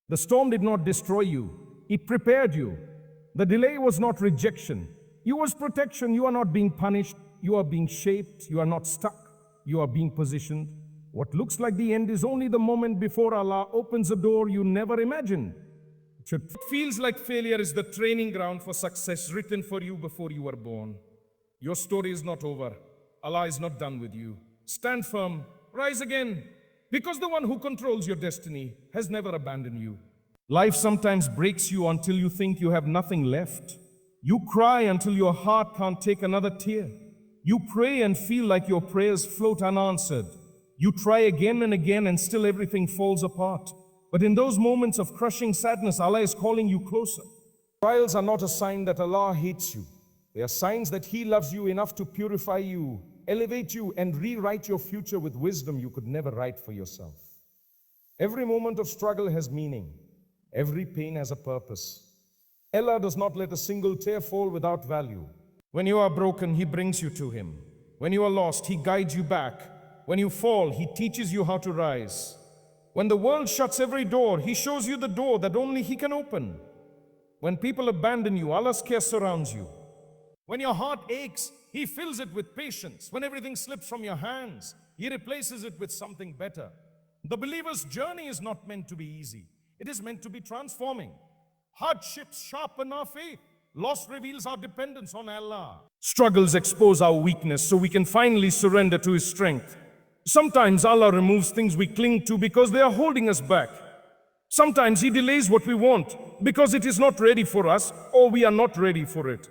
The storm did not destroy you. It prepared you. The delay was not rejection. It was protection. You are not being punished. You are being shaped. You are not stuck. You are being positioned. What looks like the end is only the moment before Allah opens a door you never imagined. What feels like failure is the training ground for success written for you before you were born. Your story is not over. Allah is not done with you. Stand firm. Rise again. Because the one who controls your destiny has never abandoned you. Life sometimes breaks you until you think you have nothing left. You cry until your heart can't take another tear. You pray and feel like your prayers float unanswered. You try again and again and still everything falls apart. But in those moments of crushing sadness, Allah is calling you closer. Trials are not a sign that Allah hates you. They are signs that He loves you enough to purify you, elevate you, and rewrite your future with wisdom you could never write for yourself. Every moment of struggle has meaning. Every pain has a purpose. Allah does not let a single tear fall without value. When you are broken, He brings you to Him. When you are lost, He guides you back. When you fall, He teaches you how to rise. When the world shuts every door, He shows you the door that only He can open. When people abandon you, Allah's care surrounds you. When your heart aches, He fills it with patience. When everything slips from your hands, He replaces it with something better. The believer's journey is not meant to be easy. It is meant to be transforming. Hardships sharpen our faith. Loss reveals our dependence on Allah. Struggles expose our weakness so we can finally surrender to His strength. Sometimes Allah removes things we cling to because they are holding us back. Sometimes He delays what we want because it is not ready for us or we are not ready for it.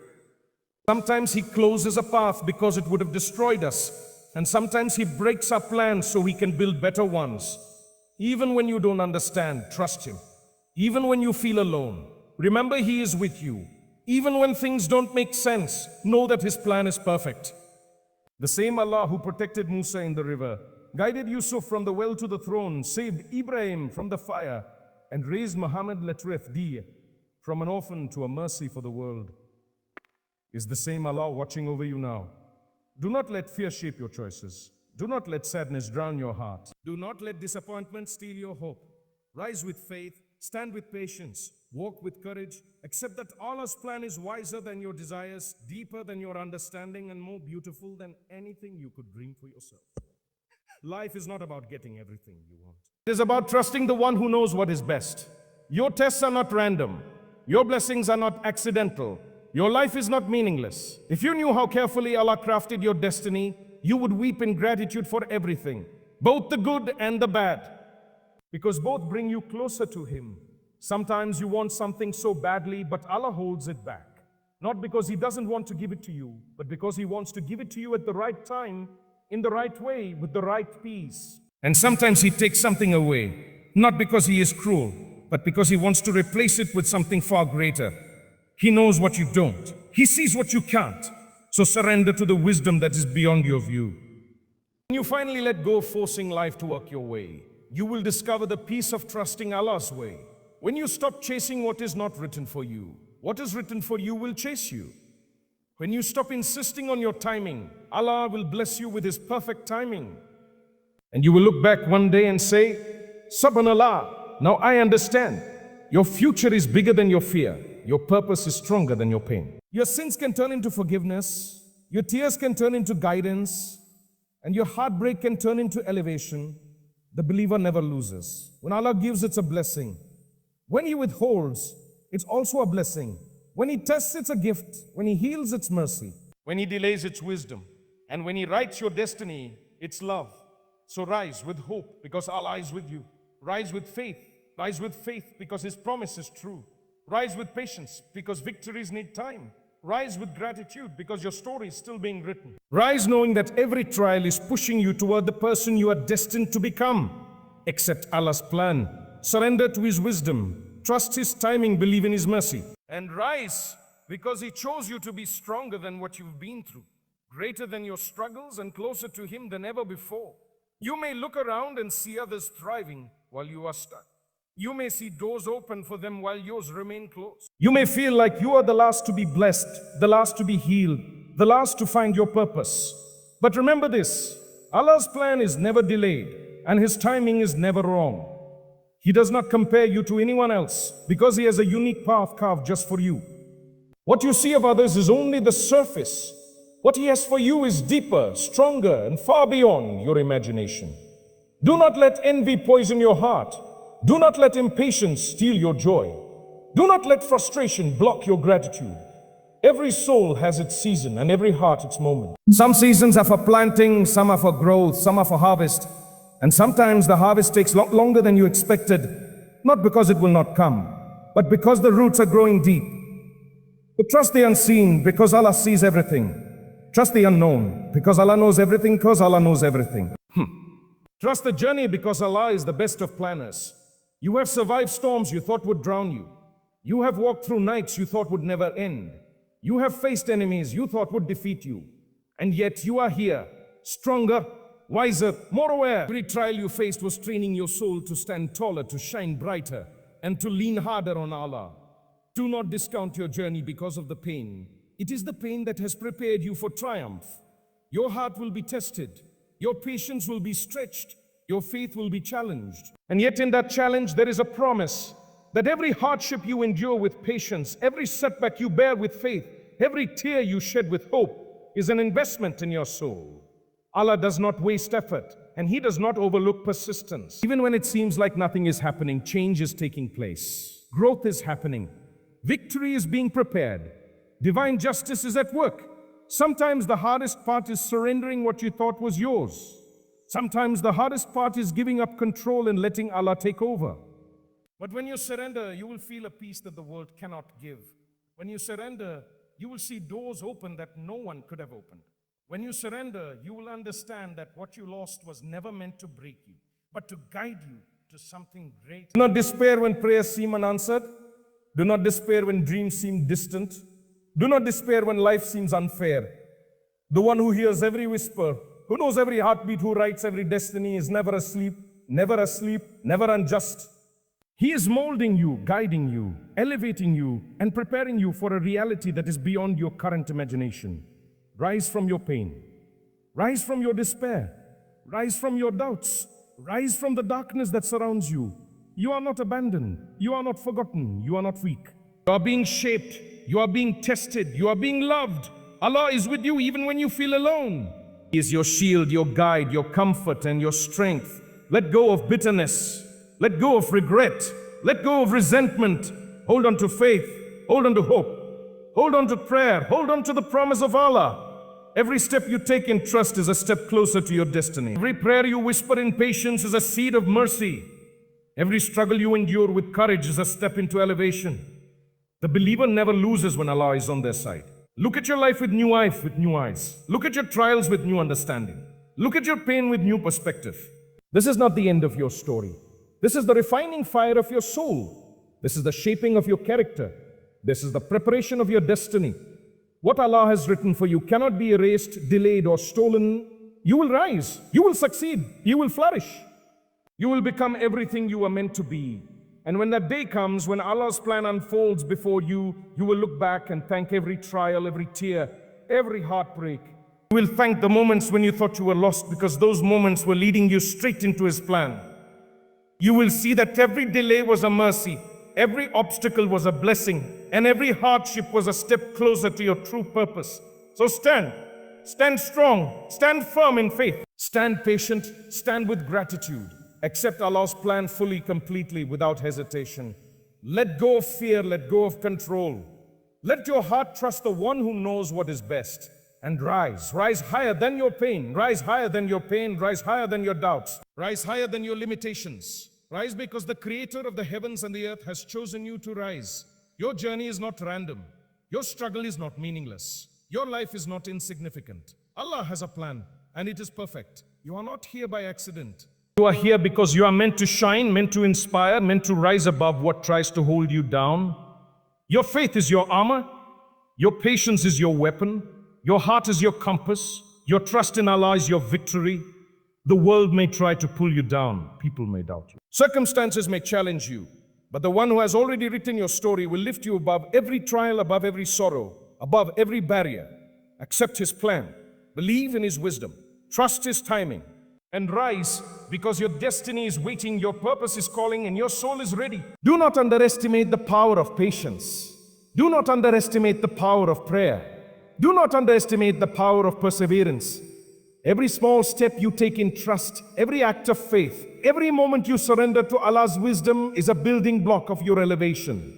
Sometimes He closes a path because it would have destroyed us. And sometimes He breaks our plans so we can build better ones. Even when you don't understand, trust Him. Even when you feel alone, remember He is with you. Even when things don't make sense, know that His plan is perfect. The same Allah who protected Musa in the river, guided Yusuf from the well to the throne, saved Ibrahim from the fire, and raised Muhammad Latref from an orphan to a mercy for the world, is the same Allah watching over you now. Do not let fear shape your choices. Do not let sadness drown your heart. Do not let disappointment steal your hope. Rise with faith, stand with patience, walk with courage. Accept that Allah's plan is wiser than your desires, deeper than your understanding, and more beautiful than anything you could dream for yourself. Life is not about getting everything you want. It is about trusting the one who knows what is best. Your tests are not random. Your blessings are not accidental. Your life is not meaningless. If you knew how carefully Allah crafted your destiny, you would weep in gratitude for everything, both the good and the bad, because both bring you closer to Him. Sometimes you want something so badly, but Allah holds it back. Not because He doesn't want to give it to you, but because He wants to give it to you at the right time, in the right way, with the right peace. And sometimes He takes something away, not because He is cruel, but because He wants to replace it with something far greater. He knows what you don't. He sees what you can't. So surrender to the wisdom that is beyond your view. When you finally let go of forcing life to work your way, you will discover the peace of trusting Allah's way. When you stop chasing what is not written for you, what is written for you will chase you. When you stop insisting on your timing, Allah will bless you with His perfect timing. And you will look back one day and say, Subhanallah, now I understand. Your future is bigger than your fear. Your purpose is stronger than your pain. Your sins can turn into forgiveness. Your tears can turn into guidance. And your heartbreak can turn into elevation. The believer never loses. When Allah gives, it's a blessing. When He withholds, it's also a blessing. When He tests, it's a gift. When He heals, it's mercy. When He delays, it's wisdom. And when He writes your destiny, it's love. So rise with hope because Allah is with you. Rise with faith. Rise with faith because His promise is true. Rise with patience because victories need time. Rise with gratitude because your story is still being written. Rise knowing that every trial is pushing you toward the person you are destined to become. Accept Allah's plan. Surrender to His wisdom. Trust His timing. Believe in His mercy. And rise because He chose you to be stronger than what you've been through, greater than your struggles, and closer to Him than ever before. You may look around and see others thriving while you are stuck. You may see doors open for them while yours remain closed. You may feel like you are the last to be blessed, the last to be healed, the last to find your purpose. But remember this, Allah's plan is never delayed and His timing is never wrong. He does not compare you to anyone else because He has a unique path carved just for you. What you see of others is only the surface. What He has for you is deeper, stronger, and far beyond your imagination. Do not let envy poison your heart. Do not let impatience steal your joy. Do not let frustration block your gratitude. Every soul has its season and every heart its moment. Some seasons are for planting, some are for growth, some are for harvest. And sometimes the harvest takes longer than you expected, not because it will not come, but because the roots are growing deep. But trust the unseen because Allah sees everything. Trust the unknown because Allah knows everything because Allah knows everything. Trust the journey because Allah is the best of planners. You have survived storms you thought would drown you. You have walked through nights you thought would never end. You have faced enemies you thought would defeat you. And yet you are here, stronger, wiser, more aware. Every trial you faced was training your soul to stand taller, to shine brighter, and to lean harder on Allah. Do not discount your journey because of the pain. It is the pain that has prepared you for triumph. Your heart will be tested. Your patience will be stretched. Your faith will be challenged. And yet in that challenge, there is a promise that every hardship you endure with patience, every setback you bear with faith, every tear you shed with hope is an investment in your soul. Allah does not waste effort, and He does not overlook persistence. Even when it seems like nothing is happening, change is taking place. Growth is happening. Victory is being prepared. Divine justice is at work. Sometimes the hardest part is surrendering what you thought was yours. Sometimes the hardest part is giving up control and letting Allah take over. But when you surrender, you will feel a peace that the world cannot give. When you surrender, you will see doors open that no one could have opened. When you surrender, you will understand that what you lost was never meant to break you, but to guide you to something great. Do not despair when prayers seem unanswered. Do not despair when dreams seem distant. Do not despair when life seems unfair. The one who hears every whisper, who knows every heartbeat, who writes every destiny is never asleep, never unjust. He is molding you, guiding you, elevating you, and preparing you for a reality that is beyond your current imagination. Rise from your pain. Rise from your despair. Rise from your doubts. Rise from the darkness that surrounds you. You are not abandoned. You are not forgotten. You are not weak. You are being shaped. You are being tested. You are being loved. Allah is with you even when you feel alone. He is your shield, your guide, your comfort, and your strength. Let go of bitterness. Let go of regret. Let go of resentment. Hold on to faith. Hold on to hope. Hold on to prayer. Hold on to the promise of Allah. Every step you take in trust is a step closer to your destiny. Every prayer you whisper in patience is a seed of mercy. Every struggle you endure with courage is a step into elevation. The believer never loses when Allah is on their side. Look at your life with new eyes. Look at your trials with new understanding. Look at your pain with new perspective. This is not the end of your story. This is the refining fire of your soul. This is the shaping of your character. This is the preparation of your destiny. What Allah has written for you cannot be erased, delayed, or stolen. You will rise. You will succeed. You will flourish. You will become everything you are meant to be. And when that day comes, when Allah's plan unfolds before you, you will look back and thank every trial, every tear, every heartbreak. You will thank the moments when you thought you were lost because those moments were leading you straight into His plan. You will see that every delay was a mercy, every obstacle was a blessing, and every hardship was a step closer to your true purpose. So stand strong, stand firm in faith, stand patient, stand with gratitude. Accept Allah's plan fully, completely, without hesitation. Let go of fear, let go of control. Let your heart trust the one who knows what is best. And rise higher than your pain, rise higher than your pain, rise higher than your doubts, rise higher than your limitations. Rise because the Creator of the heavens and the earth has chosen you to rise. Your journey is not random. Your struggle is not meaningless. Your life is not insignificant. Allah has a plan, and it is perfect. You are not here by accident. You are here because you are meant to shine, meant to inspire, meant to rise above what tries to hold you down. Your faith is your armor. Your patience is your weapon. Your heart is your compass. Your trust in Allah is your victory. The world may try to pull you down. People may doubt you. Circumstances may challenge you. But the one who has already written your story will lift you above every trial, above every sorrow, above every barrier. Accept His plan. Believe in His wisdom. Trust His timing. And rise because your destiny is waiting, your purpose is calling, and your soul is ready. Do not underestimate the power of patience. Do not underestimate the power of prayer. Do not underestimate the power of perseverance. Every small step you take in trust, every act of faith, every moment you surrender to Allah's wisdom is a building block of your elevation.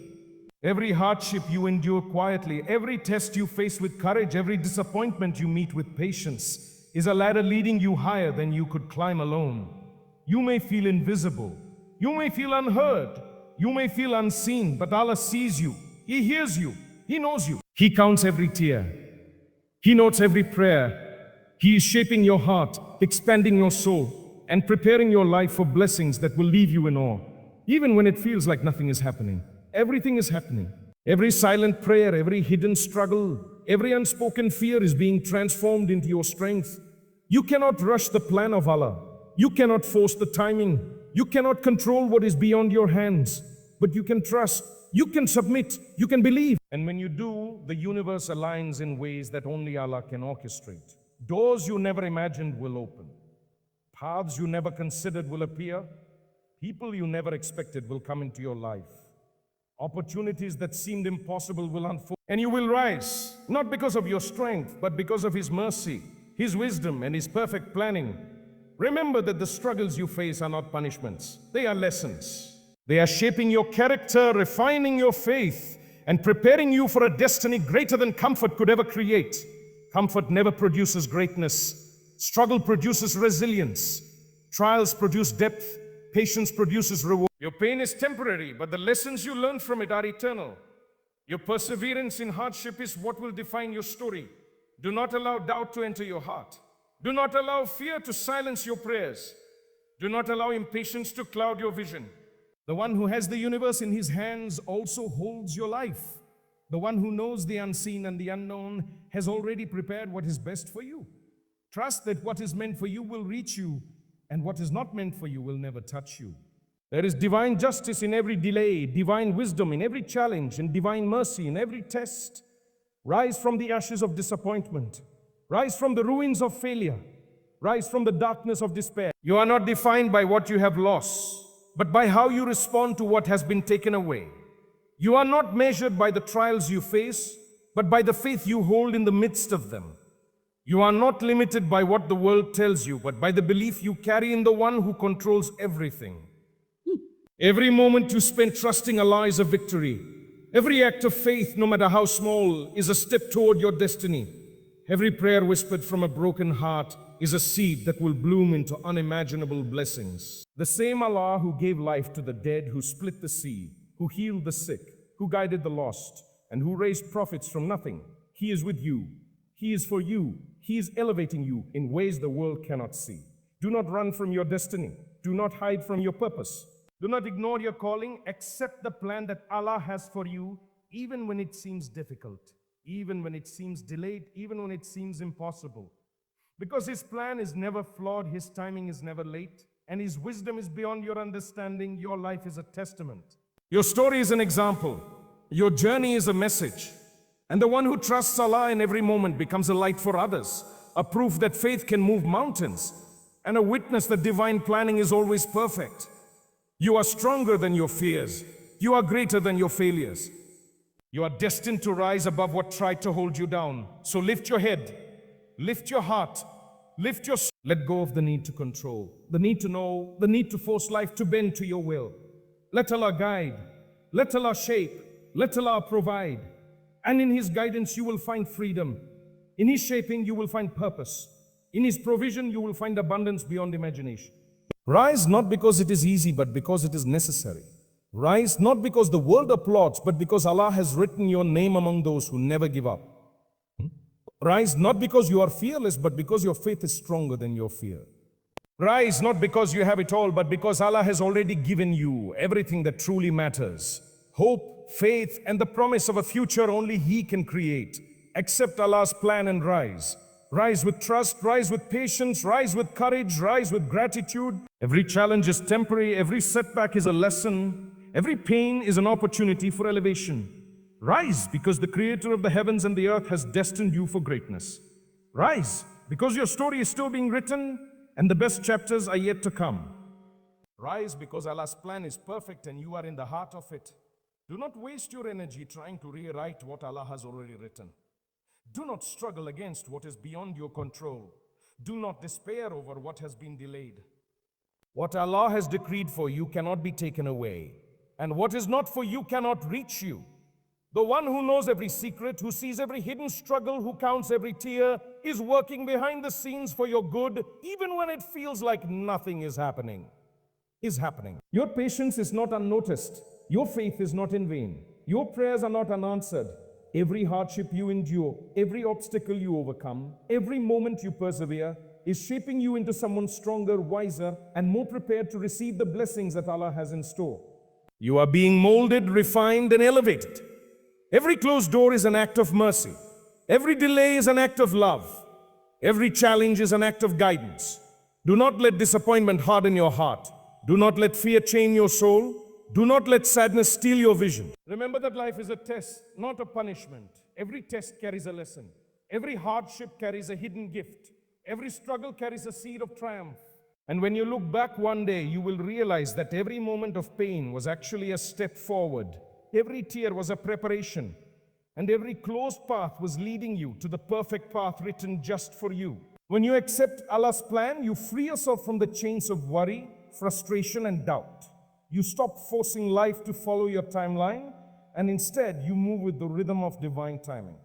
Every hardship you endure quietly, every test you face with courage, every disappointment you meet with patience is a ladder leading you higher than you could climb alone. You may feel invisible, you may feel unheard, you may feel unseen, but Allah sees you, He hears you, He knows you. He counts every tear, He notes every prayer. He is shaping your heart, expanding your soul, and preparing your life for blessings that will leave you in awe. Even when it feels like nothing is happening, everything is happening. Every silent prayer, every hidden struggle, every unspoken fear is being transformed into your strength. You cannot rush the plan of Allah. You cannot force the timing. You cannot control what is beyond your hands. But you can trust, you can submit, you can believe. And when you do, the universe aligns in ways that only Allah can orchestrate. Doors you never imagined will open. Paths you never considered will appear. People you never expected will come into your life. Opportunities that seemed impossible will unfold. And you will rise, not because of your strength, but because of His mercy, His wisdom, and His perfect planning. Remember that the struggles you face are not punishments. They are lessons. They are shaping your character, refining your faith, and preparing you for a destiny greater than comfort could ever create. Comfort never produces greatness. Struggle produces resilience. Trials produce depth. Patience produces reward. Your pain is temporary, but the lessons you learn from it are eternal. Your perseverance in hardship is what will define your story. Do not allow doubt to enter your heart. Do not allow fear to silence your prayers. Do not allow impatience to cloud your vision. The one who has the universe in his hands also holds your life. The one who knows the unseen and the unknown has already prepared what is best for you. Trust that what is meant for you will reach you, and what is not meant for you will never touch you. There is divine justice in every delay, divine wisdom in every challenge, and divine mercy in every test. Rise from the ashes of disappointment. Rise from the ruins of failure. Rise from the darkness of despair. You are not defined by what you have lost, but by how you respond to what has been taken away. You are not measured by the trials you face, but by the faith you hold in the midst of them. You are not limited by what the world tells you, but by the belief you carry in the one who controls everything. Every moment you spend trusting Allah is a victory. Every act of faith, no matter how small, is a step toward your destiny. Every prayer whispered from a broken heart is a seed that will bloom into unimaginable blessings. The same Allah who gave life to the dead, who split the sea, who healed the sick, who guided the lost, and who raised prophets from nothing. He is with you. He is for you. He is elevating you in ways the world cannot see. Do not run from your destiny. Do not hide from your purpose. Do not ignore your calling. Accept the plan that Allah has for you, even when it seems difficult, even when it seems delayed, even when it seems impossible. Because His plan is never flawed, His timing is never late, and His wisdom is beyond your understanding. Your life is a testament. Your story is an example. Your journey is a message. And the one who trusts Allah in every moment becomes a light for others, a proof that faith can move mountains, and a witness that divine planning is always perfect. You are stronger than your fears. You are greater than your failures. You are destined to rise above what tried to hold you down. So lift your head, lift your heart, lift your soul. Let go of the need to control, the need to know, the need to force life to bend to your will. Let Allah guide, let Allah shape, let Allah provide. And in His guidance you will find freedom. In His shaping you will find purpose. In His provision you will find abundance beyond imagination. Rise not because it is easy, but because it is necessary. Rise not because the world applauds, but because Allah has written your name among those who never give up. Rise not because you are fearless, but because your faith is stronger than your fear. Rise not because you have it all, but because Allah has already given you everything that truly matters. Hope, faith, and the promise of a future only He can create. Accept Allah's plan and rise. Rise with trust, rise with patience, rise with courage, rise with gratitude. Every challenge is temporary, every setback is a lesson, every pain is an opportunity for elevation. Rise because the Creator of the heavens and the earth has destined you for greatness. Rise because your story is still being written, and the best chapters are yet to come. Rise because Allah's plan is perfect and you are in the heart of it. Do not waste your energy trying to rewrite what Allah has already written. Do not struggle against what is beyond your control. Do not despair over what has been delayed. What Allah has decreed for you cannot be taken away, and what is not for you cannot reach you. The one who knows every secret, who sees every hidden struggle, who counts every tear, is working behind the scenes for your good, even when it feels like nothing is happening. Your patience is not unnoticed. Your faith is not in vain. Your prayers are not unanswered. Every hardship you endure, every obstacle you overcome, every moment you persevere is shaping you into someone stronger, wiser, and more prepared to receive the blessings that Allah has in store. You are being molded, refined, and elevated. Every closed door is an act of mercy. Every delay is an act of love. Every challenge is an act of guidance. Do not let disappointment harden your heart. Do not let fear chain your soul. Do not let sadness steal your vision. Remember that life is a test, not a punishment. Every test carries a lesson. Every hardship carries a hidden gift. Every struggle carries a seed of triumph. And when you look back one day, you will realize that every moment of pain was actually a step forward. Every tear was a preparation. And every closed path was leading you to the perfect path written just for you. When you accept Allah's plan, you free yourself from the chains of worry, frustration, and doubt. You stop forcing life to follow your timeline, and instead you move with the rhythm of divine timing.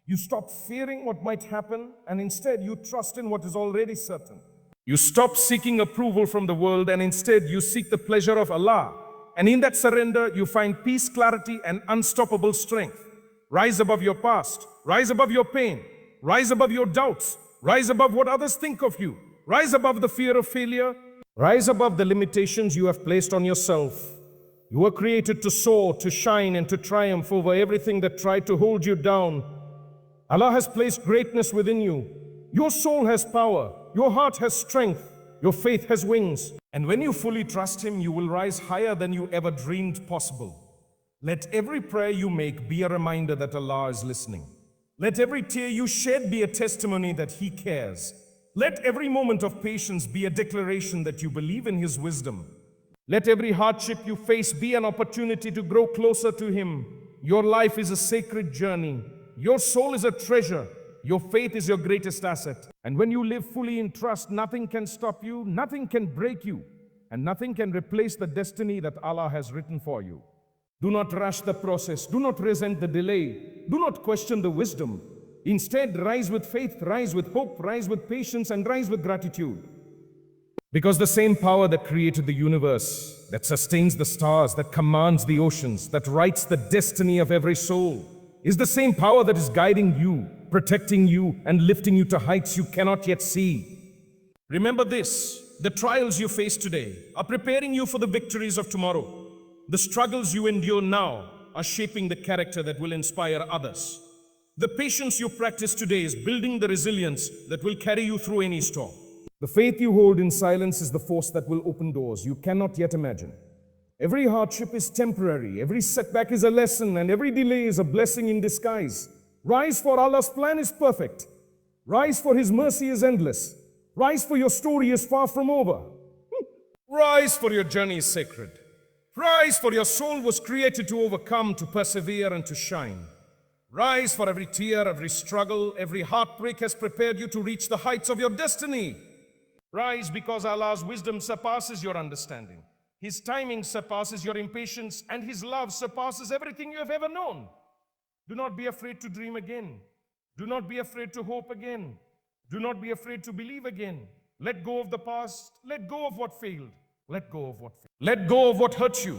You stop fearing what might happen, and instead you trust in what is already certain. You stop seeking approval from the world, and instead you seek the pleasure of Allah. And in that surrender, you find peace, clarity, and unstoppable strength. Rise above your past. Rise above your pain. Rise above your doubts. Rise above what others think of you. Rise above the fear of failure. Rise above the limitations you have placed on yourself. You were created to soar, to shine, and to triumph over everything that tried to hold you down. Allah has placed greatness within you. Your soul has power. Your heart has strength. Your faith has wings. And when you fully trust Him, you will rise higher than you ever dreamed possible. Let every prayer you make be a reminder that Allah is listening. Let every tear you shed be a testimony that He cares. Let every moment of patience be a declaration that you believe in His wisdom. Let every hardship you face be an opportunity to grow closer to Him. Your life is a sacred journey. Your soul is a treasure. Your faith is your greatest asset. And when you live fully in trust, nothing can stop you, nothing can break you, and nothing can replace the destiny that Allah has written for you. Do not rush the process. Do not resent the delay. Do not question the wisdom. Instead, rise with faith, rise with hope, rise with patience, and rise with gratitude. Because the same power that created the universe, that sustains the stars, that commands the oceans, that writes the destiny of every soul, is the same power that is guiding you, protecting you, and lifting you to heights you cannot yet see. Remember this, the trials you face today are preparing you for the victories of tomorrow. The struggles you endure now are shaping the character that will inspire others. The patience you practice today is building the resilience that will carry you through any storm. The faith you hold in silence is the force that will open doors you cannot yet imagine. Every hardship is temporary, every setback is a lesson, and every delay is a blessing in disguise. Rise, for Allah's plan is perfect. Rise, for His mercy is endless. Rise, for your story is far from over. Rise, for your journey is sacred. Rise, for your soul was created to overcome, to persevere, and to shine. Rise, for every tear, every struggle, every heartbreak has prepared you to reach the heights of your destiny. Rise, because Allah's wisdom surpasses your understanding. His timing surpasses your impatience, and His love surpasses everything you have ever known. Do not be afraid to dream again. Do not be afraid to hope again. Do not be afraid to believe again. Let go of the past. Let go of what failed. Let go of what failed. Let go of what hurt you.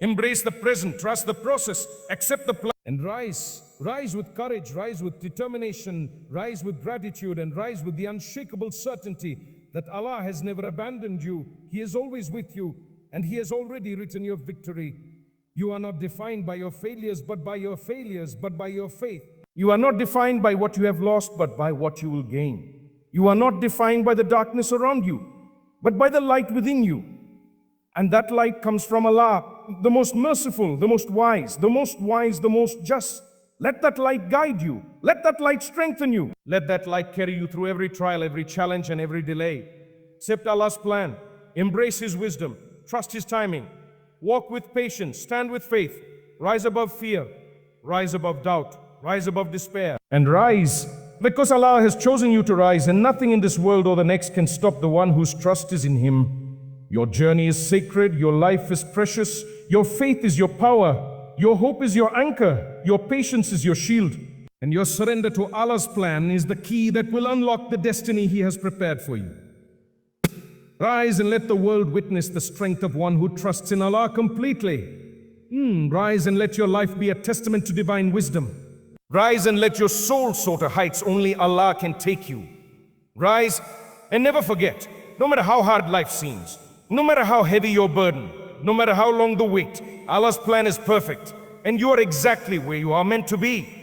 Embrace the present. Trust the process. Accept the plan. And rise. Rise with courage. Rise with determination. Rise with gratitude. And rise with the unshakable certainty that Allah has never abandoned you. He is always with you. And He has already written your victory. You are not defined by your failures, but by your faith. You are not defined by what you have lost, but by what you will gain. You are not defined by the darkness around you, but by the light within you. And that light comes from Allah, the most merciful, the most wise, the most just. Let that light guide you. Let that light strengthen you. Let that light carry you through every trial, every challenge, and every delay. Accept Allah's plan. Embrace His wisdom. Trust His timing. Walk with patience. Stand with faith. Rise above fear. Rise above doubt. Rise above despair. And rise because Allah has chosen you to rise, and nothing in this world or the next can stop the one whose trust is in Him. Your journey is sacred. Your life is precious. Your faith is your power. Your hope is your anchor. Your patience is your shield. And your surrender to Allah's plan is the key that will unlock the destiny He has prepared for you. Rise and let the world witness the strength of one who trusts in Allah completely. Rise and let your life be a testament to divine wisdom. Rise and let your soul soar to heights only Allah can take you. Rise and never forget, no matter how hard life seems, no matter how heavy your burden, no matter how long the wait, Allah's plan is perfect, and you are exactly where you are meant to be.